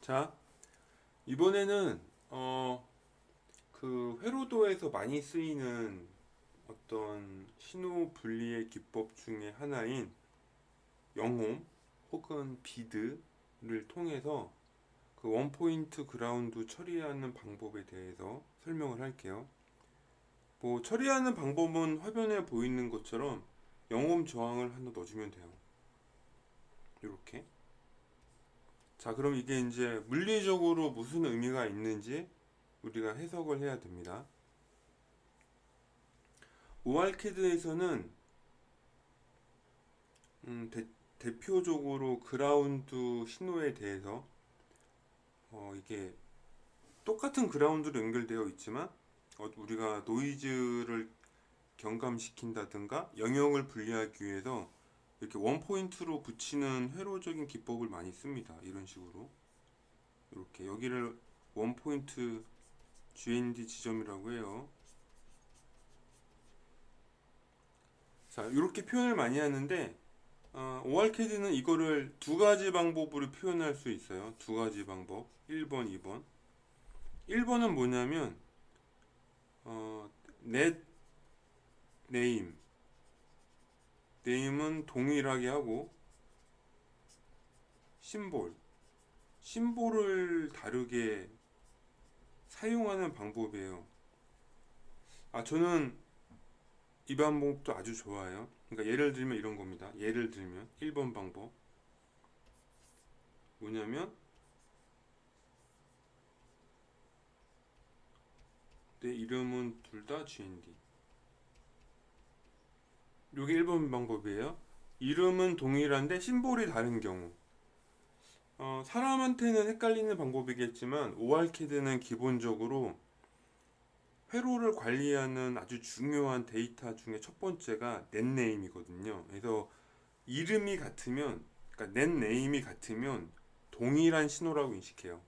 자, 이번에는 그 회로도에서 많이 쓰이는 어떤 신호 분리의 기법 중에 하나인 영홈 혹은 비드를 통해서 그 원포인트 그라운드 처리하는 방법에 대해서 설명을 할게요. 뭐 처리하는 방법은 화면에 보이는 것처럼 영홈 저항을 하나 넣어주면 돼요. 이렇게. 자, 그럼 이게 이제 물리적으로 무슨 의미가 있는지 우리가 해석을 해야 됩니다. ORCAD에서는 대표적으로 그라운드 신호에 대해서 이게 똑같은 그라운드로 연결되어 있지만 우리가 노이즈를 경감시킨다든가 영역을 분리하기 위해서 이렇게 원포인트로 붙이는 회로적인 기법을 많이 씁니다. 이런 식으로 이렇게 여기를 원포인트 GND 지점이라고 해요. 자, 이렇게 표현을 많이 하는데 ORCAD는 이거를 두 가지 방법으로 표현할 수 있어요. 두 가지 방법. 1번, 2번. 1번은 뭐냐면 넷 네임. 네임은 동일하게 하고 심볼을 다르게 사용하는 방법이에요. 저는 이 방법도 아주 좋아요. 그러니까 예를 들면 이런 겁니다. 예를 들면 1번 방법 뭐냐면 내 이름은 둘 다 GND. 이게 1번 방법이에요. 이름은 동일한데 심볼이 다른 경우. 사람한테는 헷갈리는 방법이겠지만 ORCAD는 기본적으로 회로를 관리하는 아주 중요한 데이터 중에 첫 번째가 넷네임이거든요. 그래서 이름이 같으면, 그러니까 넷네임이 같으면 동일한 신호라고 인식해요.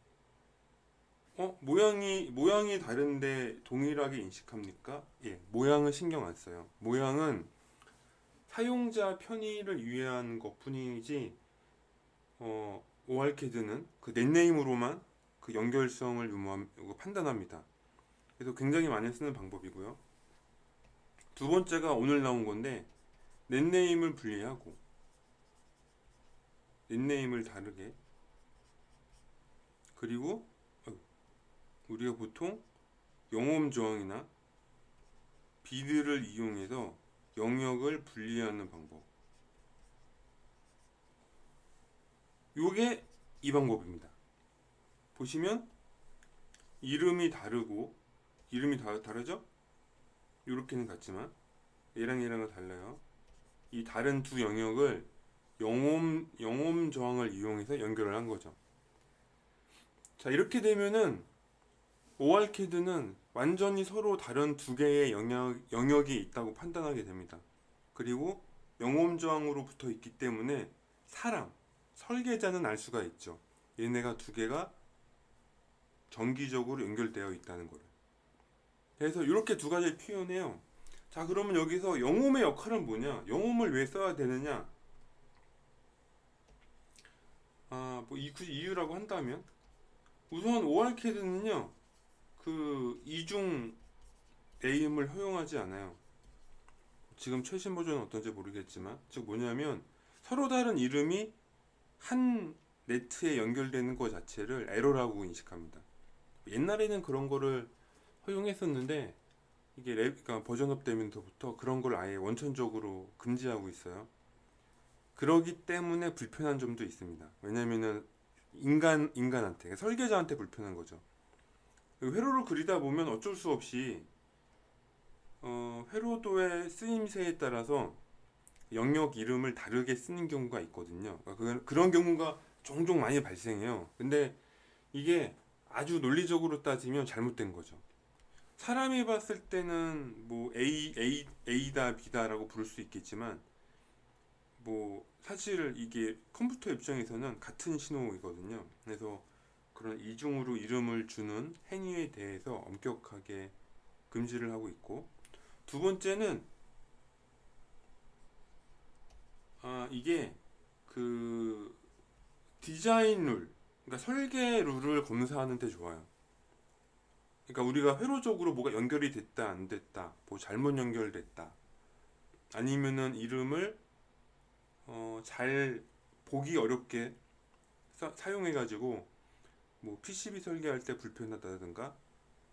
모양이 다른데 동일하게 인식합니까? 예, 모양은 신경 안 써요. 모양은 사용자 편의를 위한 것 뿐이지, ORCAD는 그 넷네임으로만 그 연결성을 판단합니다. 그래서 굉장히 많이 쓰는 방법이고요. 두 번째가 오늘 나온 건데, 넷네임을 분리하고, 넷네임을 다르게, 그리고 우리가 보통 영홈 저항이나 비드를 이용해서 영역을 분리하는 방법. 요게 이 방법입니다. 보시면 이름이 다르죠? 이렇게는 같지만 얘랑은 달라요. 이 다른 두 영역을 영홈 저항을 이용해서 연결을 한 거죠. 자, 이렇게 되면은 ORCAD는 완전히 서로 다른 두 개의 영역이 있다고 판단하게 됩니다. 그리고 영홈 저항으로 붙어 있기 때문에 설계자는 알 수가 있죠. 얘네가 두 개가 정기적으로 연결되어 있다는 거를. 그래서 이렇게 두 가지를 표현해요. 자, 그러면 여기서 영홈의 역할은 뭐냐? 영홈을 왜 써야 되느냐? 굳이 이유라고 한다면 우선 ORCAD는요, 그 이중 네임을 허용하지 않아요. 지금 최신 버전은 어떤지 모르겠지만, 즉 뭐냐면 서로 다른 이름이 한 네트에 연결되는 것 자체를 에러라고 인식합니다. 옛날에는 그런 거를 허용했었는데 이게 그러니까 버전업 되면서부터 그런 걸 아예 원천적으로 금지하고 있어요. 그러기 때문에 불편한 점도 있습니다. 왜냐면은 인간한테 설계자한테 불편한 거죠. 회로를 그리다 보면 어쩔 수 없이 회로도의 쓰임새에 따라서 영역 이름을 다르게 쓰는 경우가 있거든요. 그러니까 그런 경우가 종종 많이 발생해요. 근데 이게 아주 논리적으로 따지면 잘못된 거죠. 사람이 봤을 때는 뭐 A다 B다라고 부를 수 있겠지만 뭐 사실 이게 컴퓨터 입장에서는 같은 신호이거든요. 그래서 그런 이중으로 이름을 주는 행위에 대해서 엄격하게 금지를 하고 있고, 두 번째는 이게 그 디자인 룰, 그러니까 설계 룰을 검사하는 데 좋아요. 그러니까 우리가 회로적으로 뭐가 연결이 됐다 안 됐다, 뭐 잘못 연결됐다, 아니면은 이름을 잘 보기 어렵게 사용해가지고 뭐 PCB 설계할 때 불편하다든가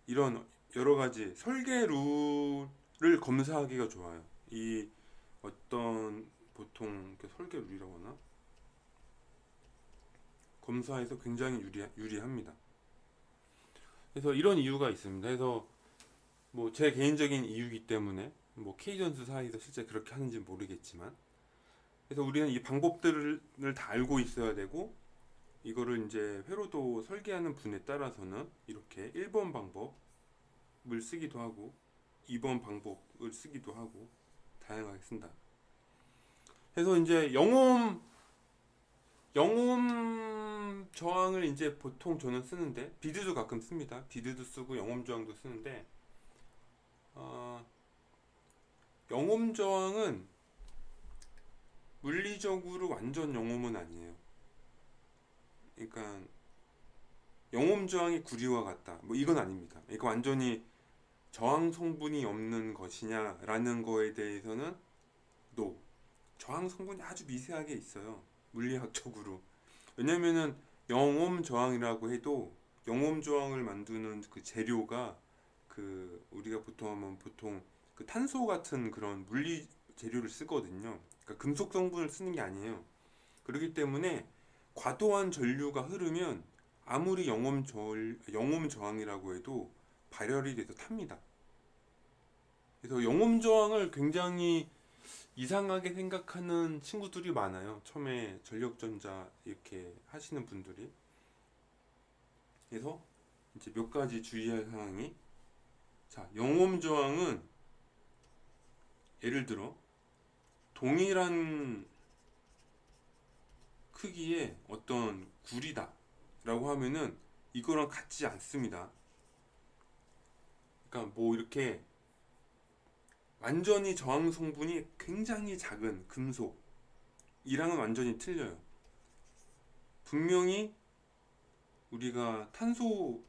이런 여러 가지 설계 룰을 검사하기가 좋아요. 이 어떤 보통 설계 룰이라고 하나? 검사에서 굉장히 유리합니다. 그래서 이런 이유가 있습니다. 그래서 뭐 제 개인적인 이유이기 때문에 뭐 K전수 사이에서 실제 그렇게 하는지 모르겠지만, 그래서 우리는 이 방법들을 다 알고 있어야 되고, 이거를 이제 회로도 설계하는 분에 따라서는 이렇게 1번 방법을 쓰기도 하고 2번 방법을 쓰기도 하고 다양하게 쓴다. 그래서 이제 영홈 저항을 이제 보통 저는 쓰는데, 비드도 가끔 씁니다. 비드도 쓰고 영홈 저항도 쓰는데, 영홈 저항은 물리적으로 완전 영홈은 아니에요. 그러니까 영홈 저항이 구리와 같다, 뭐 이건 아닙니다. 이거 완전히 저항 성분이 없는 것이냐라는 거에 대해서는 NO. 저항 성분이 아주 미세하게 있어요, 물리학적으로. 왜냐면은 영홈 저항이라고 해도 영홈 저항을 만드는 그 재료가 그 우리가 보통 그 탄소 같은 그런 물리 재료를 쓰거든요. 그러니까 금속 성분을 쓰는 게 아니에요. 그렇기 때문에 과도한 전류가 흐르면 아무리 영홈 저항이라고 해도 발열이 돼서 탑니다. 그래서 영홈 저항을 굉장히 이상하게 생각하는 친구들이 많아요. 처음에 전력전자 이렇게 하시는 분들이. 그래서 이제 몇 가지 주의할 사항이, 자, 영홈 저항은 예를 들어 동일한 크기의 어떤 구리다 라고 하면은 이거랑 같지 않습니다. 그러니까 뭐 이렇게 완전히 저항 성분이 굉장히 작은 금속이랑은 완전히 틀려요. 분명히 우리가 탄소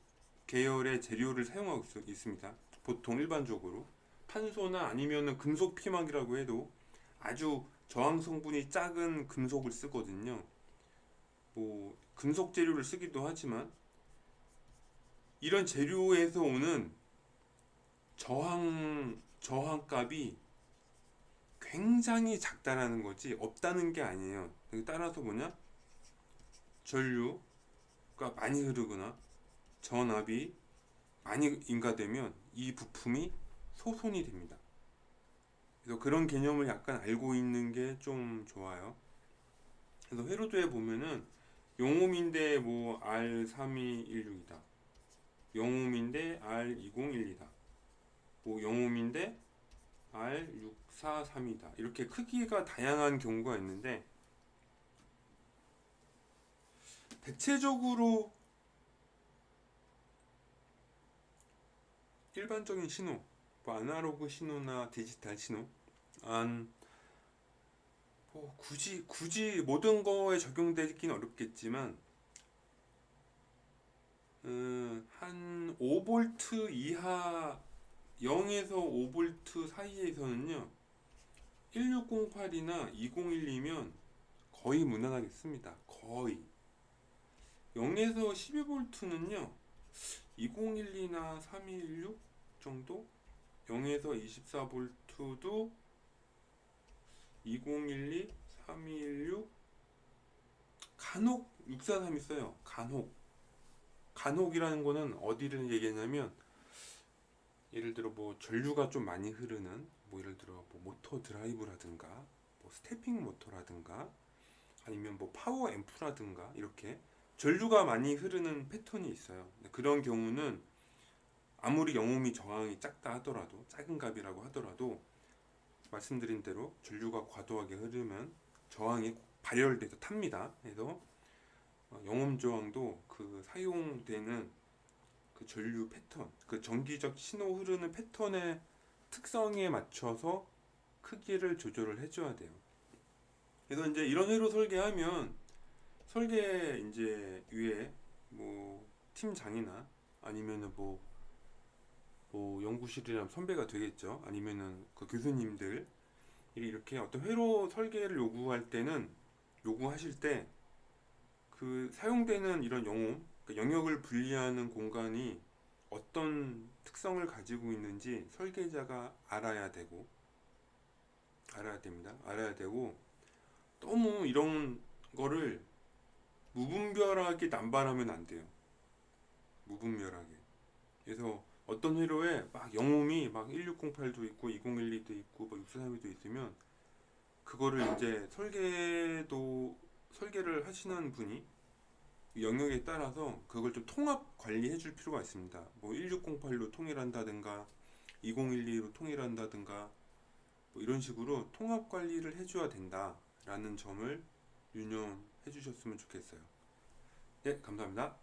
계열의 재료를 사용하고 있습니다. 보통 일반적으로 탄소나 아니면은 금속 피막이라고 해도 아주 저항 성분이 작은 금속을 쓰거든요. 뭐 금속 재료를 쓰기도 하지만 이런 재료에서 오는 저항값이 굉장히 작다라는 거지 없다는 게 아니에요. 따라서 뭐냐? 전류가 많이 흐르거나 전압이 많이 인가되면 이 부품이 소손이 됩니다. 그래서 그런 개념을 약간 알고 있는 게 좀 좋아요. 그래서 회로도에 보면은 영홈인데 뭐 R3216이다, 영홈인데 R2012다, 뭐 영홈인데 R643이다, 이렇게 크기가 다양한 경우가 있는데, 대체적으로 일반적인 신호, 뭐 아날로그 신호나 디지털 신호, 뭐 굳이 모든 거에 적용되기는 어렵겠지만 한 5V 이하, 0에서 5V 사이에서는요 1608이나 2012면 거의 무난하게 씁니다. 거의. 0에서 12V는요 2012나 3216 정도, 0에서 24V도 2012, 3216, 간혹 643이 써요. 간혹이라는 거는 어디를 얘기하냐면, 예를 들어 뭐 전류가 좀 많이 흐르는, 뭐 예를 들어 뭐 모터 드라이브라든가 뭐 스태핑 모터라든가 아니면 뭐 파워 앰프라든가 이렇게 전류가 많이 흐르는 패턴이 있어요. 그런 경우는 아무리 영홈이 저항이 작다 하더라도, 작은 값이라고 하더라도 말씀드린 대로 전류가 과도하게 흐르면 저항이 발열돼서 탑니다. 그래서 영홈 저항도 그 사용되는 그 전류 패턴, 그 전기적 신호 흐르는 패턴의 특성에 맞춰서 크기를 조절을 해줘야 돼요. 그래서 이제 이런 회로 설계하면 설계 이제 위에 팀장이나 아니면은 뭐 연구실이랑 선배가 되겠죠. 아니면은 그 교수님들 이렇게 어떤 회로 설계를 요구하실 때 그 사용되는 이런 그러니까 영역을 분리하는 공간이 어떤 특성을 가지고 있는지 설계자가 알아야 됩니다. 알아야 되고 너무 이런 거를 무분별하게 남발하면 안 돼요. 무분별하게. 그래서 어떤 회로에 막 영음이 막 1608도 있고 2012도 있고 뭐 643도 있으면 그거를 이제 설계를 하시는 분이 영역에 따라서 그걸 좀 통합 관리해 줄 필요가 있습니다. 뭐 1608로 통일한다든가 2012로 통일한다든가 뭐 이런 식으로 통합 관리를 해줘야 된다라는 점을 유념해 주셨으면 좋겠어요. 네, 감사합니다.